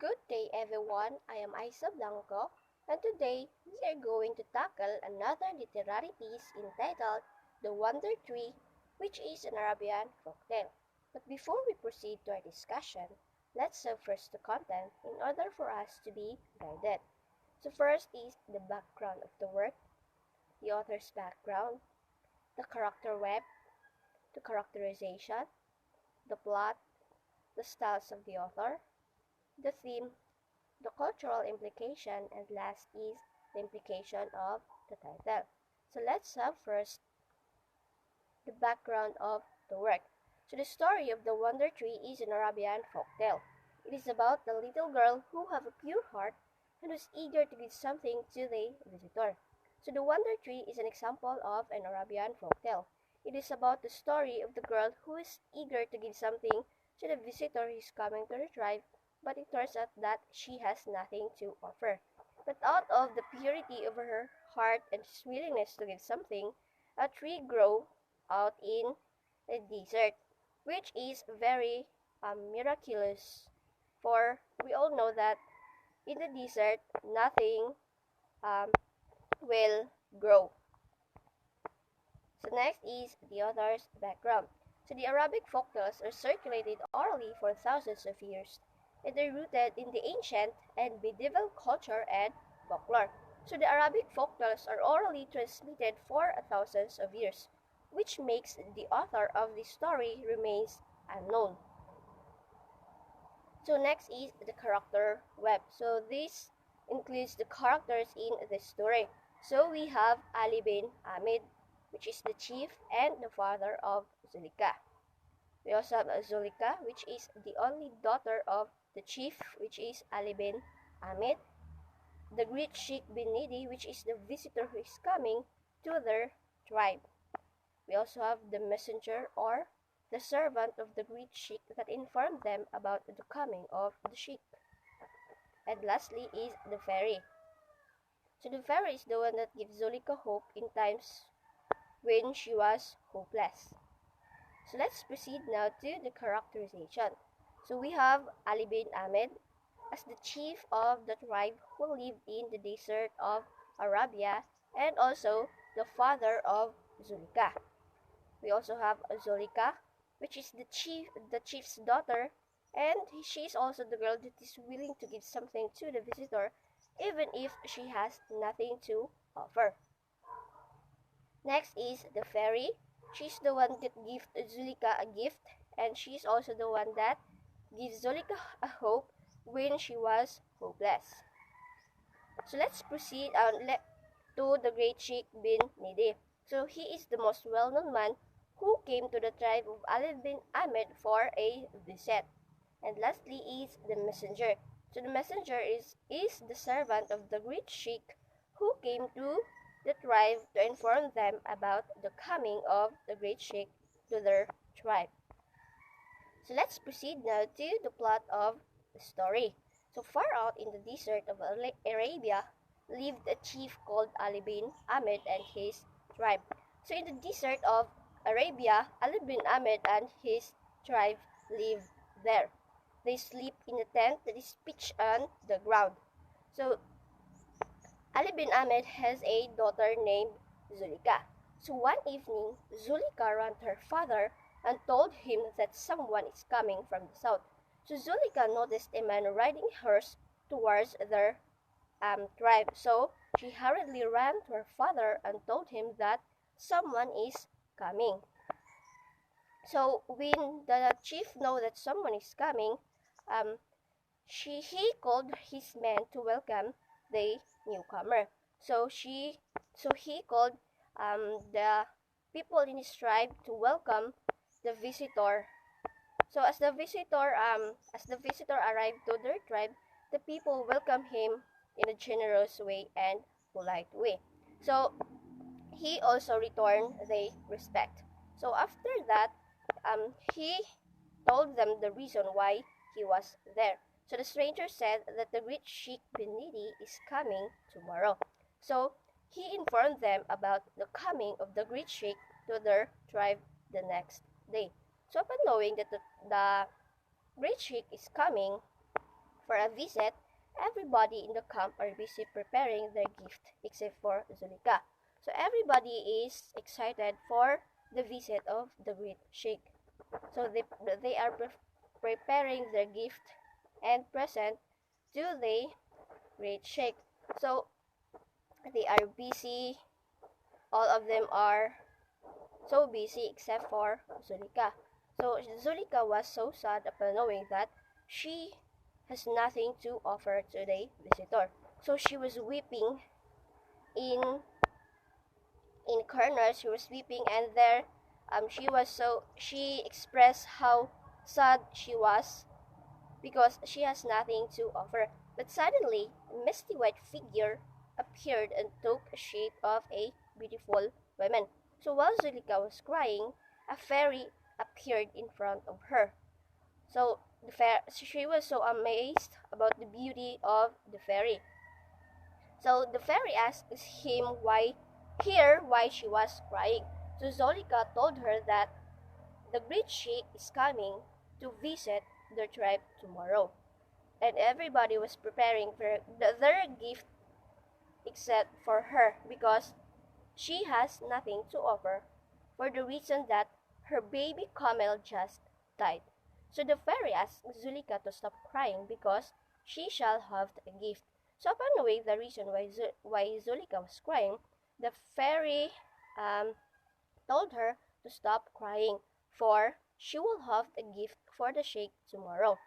Good day everyone, I am Aiza Blanco and today we are going to tackle another literary piece entitled The Wonder Tree, which is an Arabian folktale. But before we proceed to our discussion, let's have first the content in order for us to be guided. So first is the background of the work, the author's background, the character web, the characterization, the plot, the styles of the author, the theme, the cultural implication, and last is the implication of the title. So let's have first the background of the work. So the story of the Wonder Tree is an Arabian folktale. It is about the little girl who have a pure heart and was eager to give something to the visitor. So the Wonder Tree is an example of an Arabian folktale. It is about the story of the girl who is eager to give something to the visitor who is coming to her tribe, but it turns out that she has nothing to offer. But out of the purity of her heart and his willingness to give something, a tree grew out in a desert, which is very miraculous. For we all know that in the desert, nothing um, will grow. So next is the author's background. So the Arabic folktales are circulated orally for thousands of years, and they're rooted in the ancient and medieval culture and folklore. So the Arabic folktales are orally transmitted for thousands of years, which makes the author of the story remains unknown. So next is the character web. So this includes the characters in the story. So we have Ali bin Ahmed, which is the chief and the father of Zulika. We also have Zulika, which is the only daughter of the chief, which is Ali bin Ahmed. The great Sheikh bin Nidi, which is the visitor who is coming to their tribe. We also have the messenger or the servant of the great Sheikh that informed them about the coming of the Sheikh. And lastly is the fairy. So the fairy is the one that gives Zulika hope in times when she was hopeless. So let's proceed now to the characterization. So we have Ali bin Ahmed as the chief of the tribe who lived in the desert of Arabia and also the father of Zulika. We also have Zulika, which is the chief's daughter, and she is also the girl that is willing to give something to the visitor even if she has nothing to offer. Next is the fairy. She's the one that gives Zulika a gift, and she's also the one that gives Zulika a hope when she was hopeless. So let's proceed to the great Sheikh bin Nidi. So he is the most well-known man who came to the tribe of Ali bin Ahmed for a visit. And lastly is the messenger. So the messenger is the servant of the great Sheikh who came to the tribe to inform them about the coming of the great Sheikh to their tribe. So let's proceed now to the plot of the story. So far out in the desert of Arabia lived a chief called Ali bin Ahmed and his tribe. So in the desert of Arabia, Ali bin Ahmed and his tribe live there. They sleep in a tent that is pitched on the ground. So Ali bin Ahmed has a daughter named Zulika. So one evening, Zulika ran to her father and told him that someone is coming from the south. So Zulika noticed a man riding a horse towards their tribe. So she hurriedly ran to her father and told him that someone is coming. So when the chief know that someone is coming, he called his men to welcome the newcomer. So he called the people in his tribe to welcome the visitor. So as the visitor arrived to their tribe, the people welcome him in a generous way and polite way. So he also returned the respect. So after that, he told them the reason why he was there. So the stranger said that the great Sheikh bin Nidi is coming tomorrow. So he informed them about the coming of the great Sheikh to their tribe the next day. So upon knowing that the great Sheikh is coming, For a visit, everybody in the camp are busy preparing their gift except for Zulika. So everybody is excited for the visit of the great sheikh. So they are preparing their gift and present to the great sheikh. So they are busy. All of them are so busy except for Zulika. So Zulika was so sad upon knowing that she has nothing to offer to the visitor. So she was weeping in corners. She was weeping, and there she expressed how sad she was because she has nothing to offer. But suddenly, a misty white figure appeared and took a shape of a beautiful woman. So while Zulika was crying, a fairy appeared in front of her. So she was so amazed about the beauty of the fairy. So the fairy asked him why she was crying. So Zulika told her that the great sheikh is coming to visit their tribe tomorrow, and everybody was preparing for their gift except for her because she has nothing to offer for the reason that her baby camel just died. So the fairy asked Zulika to stop crying because she shall have a gift. So upon knowing the reason why Zulika was crying, the fairy told her to stop crying, for she will have a gift for the sheikh tomorrow.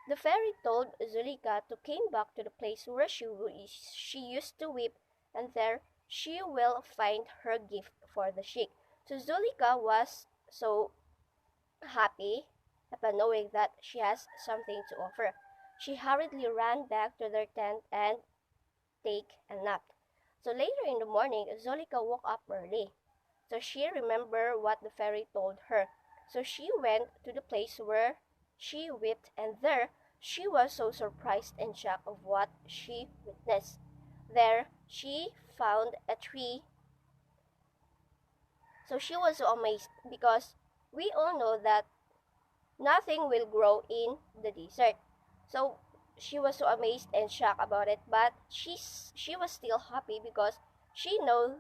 The fairy told Zulika to come back to the place where she used to weep, and there she will find her gift for the sheikh. So Zulika was so happy upon knowing that she has something to offer. She hurriedly ran back to their tent and take a nap. So later in the morning, Zulika woke up early. So she remembered what the fairy told her. So she went to the place where she wept, and there she was so surprised and shocked of what she witnessed. There she found a tree. So she was so amazed because we all know that nothing will grow in the desert. So she was so amazed and shocked about it, but she was still happy because she knows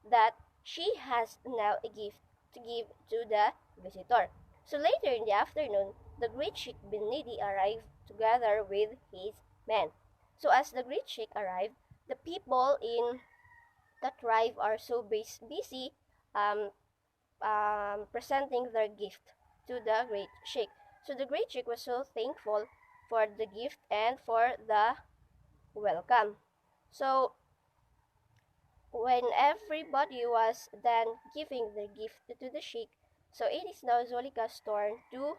that she has now a gift to give to the visitor. So later in the afternoon, the great sheikh bin Nidi arrived together with his men. So as the great sheikh arrived, the people in the tribe are so busy um, presenting their gift to the great sheikh. So the great sheikh was so thankful for the gift and for the welcome. So when everybody was done giving the gift to the sheikh, so it is now Zolika's turn to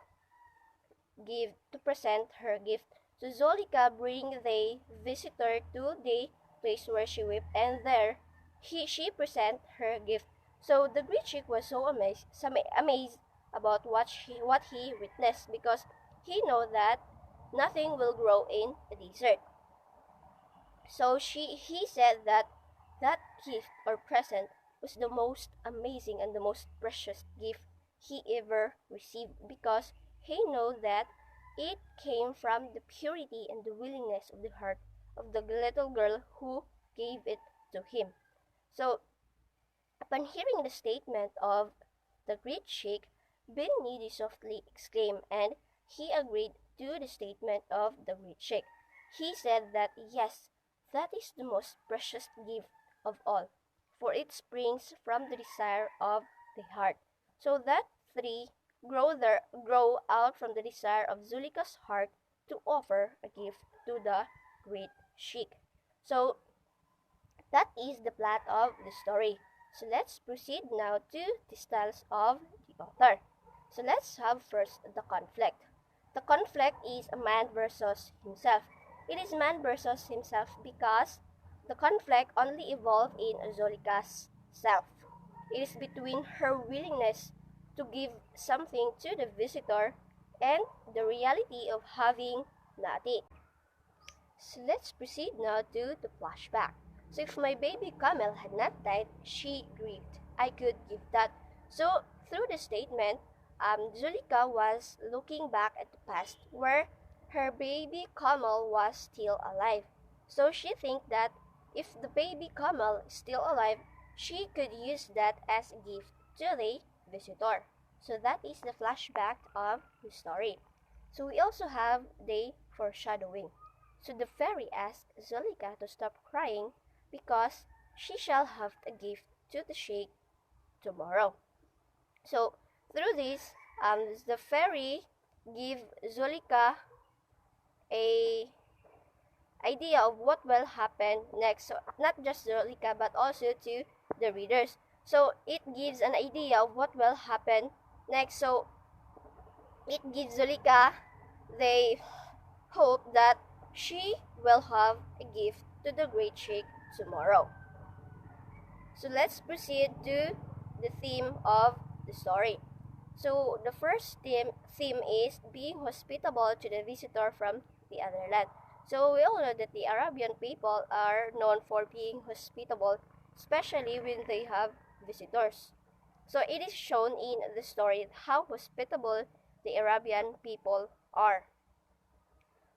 present her gift. So Zolika bring the visitor to the place where she wept, and there she present her gift. So the great sheikh was so amazed about what he witnessed because he know that nothing will grow in the desert. So he said that that gift or present was the most amazing and the most precious gift he ever received because he know that it came from the purity and the willingness of the heart of the little girl who gave it to him. So upon hearing the statement of the great sheikh, bin Nidi softly exclaimed, and he agreed to the statement of the great sheikh. He said that yes, that is the most precious gift of all, for it springs from the desire of the heart. So that tree grow out from the desire of Zulika's heart to offer a gift to the great sheikh. So that is the plot of the story. So let's proceed now to the styles of the author. So let's have first the conflict. The conflict is a man versus himself. It is man versus himself because the conflict only evolved in Zolika's self. It is between her willingness to give something to the visitor and the reality of having nothing. So let's proceed now to the flashback. So if my baby camel had not died, she grieved. I could give that. So through the statement, Zulika was looking back at the past where her baby camel was still alive. So she think that if the baby camel is still alive, she could use that as a gift to the visitor. So that is the flashback of the story. So we also have the foreshadowing. So the fairy asked Zulika to stop crying because she shall have a gift to the sheikh tomorrow. So through this, the fairy give Zulika a idea of what will happen next. So not just Zulika but also to the readers. So it gives an idea of what will happen next. So it gives Zulika the hope that she will have a gift to the great sheikh tomorrow. So let's proceed to the theme of the story. So the first theme is being hospitable to the visitor from the other land. So we all know that the Arabian people are known for being hospitable, especially when they have visitors. So it is shown in the story how hospitable the Arabian people are.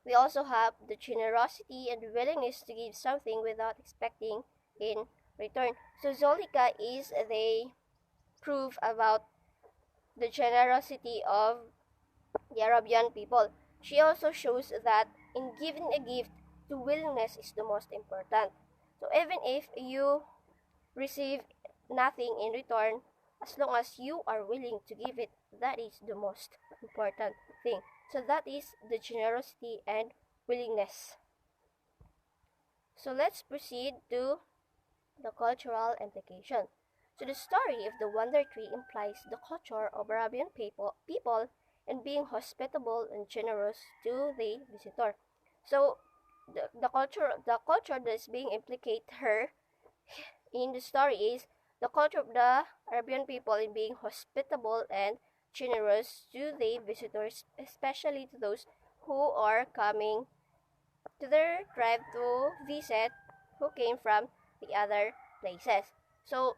We also have the generosity and willingness to give something without expecting in return. So Zolika is the proof about the generosity of the Arabian people. She also shows that in giving a gift, the willingness is the most important. So even if you receive nothing in return, as long as you are willing to give it, that is the most important thing. So that is the generosity and willingness. So let's proceed to the cultural implication. So the story of the Wonder Tree implies the culture of Arabian people and being hospitable and generous to the visitor. So the culture that is being implicated here in the story is the culture of the Arabian people in being hospitable and generous to the visitors, especially to those who are coming to their tribe to visit who came from the other places. So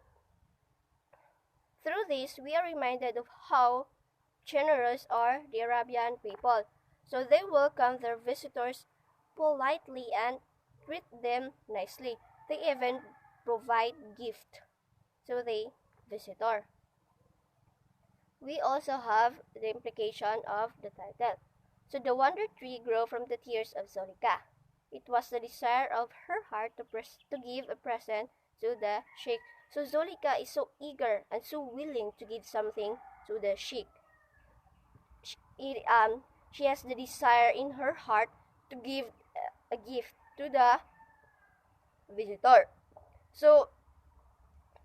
through this, we are reminded of how generous are the Arabian people. So they welcome their visitors politely and treat them nicely. They even provide gift to the visitor. We also have the implication of the title. So the wonder tree grew from the tears of Zolika. It was the desire of her heart to give a present to the sheikh. So Zolika is so eager and so willing to give something to the sheikh. She has the desire in her heart to give a gift to the visitor. So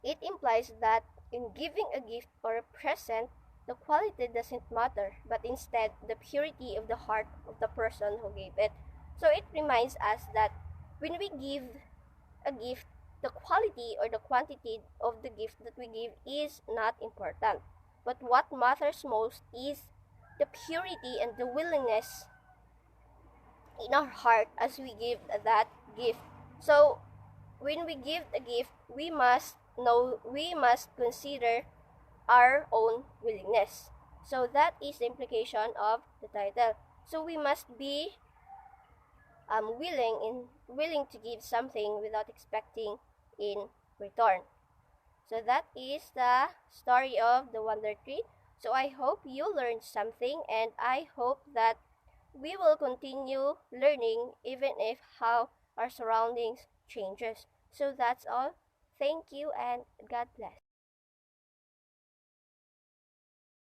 it implies that in giving a gift or a present, the quality doesn't matter, but instead the purity of the heart of the person who gave it. So it reminds us that when we give a gift, the quality or the quantity of the gift that we give is not important. But what matters most is the purity and the willingness in our heart as we give that gift. So when we give a gift, we must consider our own willingness. So that is the implication of the title. So we must be willing to give something without expecting in return. So that is the story of the Wonder Tree. So I hope you learned something, and I hope that we will continue learning even if how our surroundings changes. So that's all. Thank you and God bless.